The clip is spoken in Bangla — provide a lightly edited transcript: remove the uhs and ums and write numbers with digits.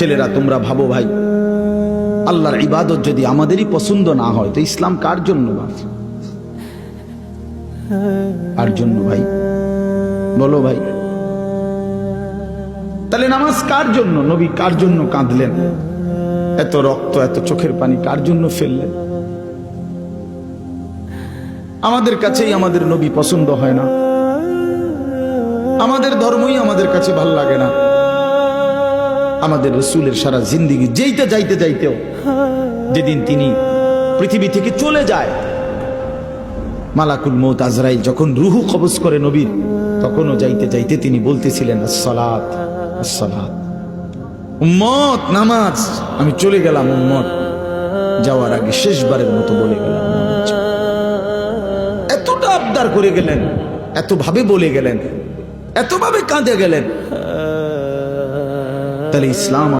ছেলেরা তোমরা ভাবো ভাই, আল্লাহর ইবাদত যদি আমাদেরই পছন্দ না হয় তো ইসলাম কার জন্য? কার জন্য ভাই? বলো ভাই। তাহলে নামাজ কার জন্য? নবী কার জন্য কাঁদলেন? এত রক্ত, এত চোখের পানি কার জন্য ফেললেন? আমাদের কাছেই আমাদের নবী পছন্দ হয় না, আমাদের ধর্মই আমাদের কাছে ভালো লাগে না। আমাদের রাসূলের সারা জিন্দেগি যেতে যাইতে যাইতেও যেদিন তিনি পৃথিবী থেকে চলে যায়, মালাকুল মউত আজরাইল যখন রূহ কবজ করে নবীর, তখনও যাইতে যাইতে তিনি বলতেছিলেন আসসালাত আসসালাত, উম্মত নামাজ। আমি চলে গেলাম উম্মত, যাওয়ার আগে শেষবারের মতো বলে গেলাম। এতটা আবদার করে গেলেন, এত ভাবে বলে গেলেন, এত ভাবে কাঁদে গেলেন। তাহলে ইসলাম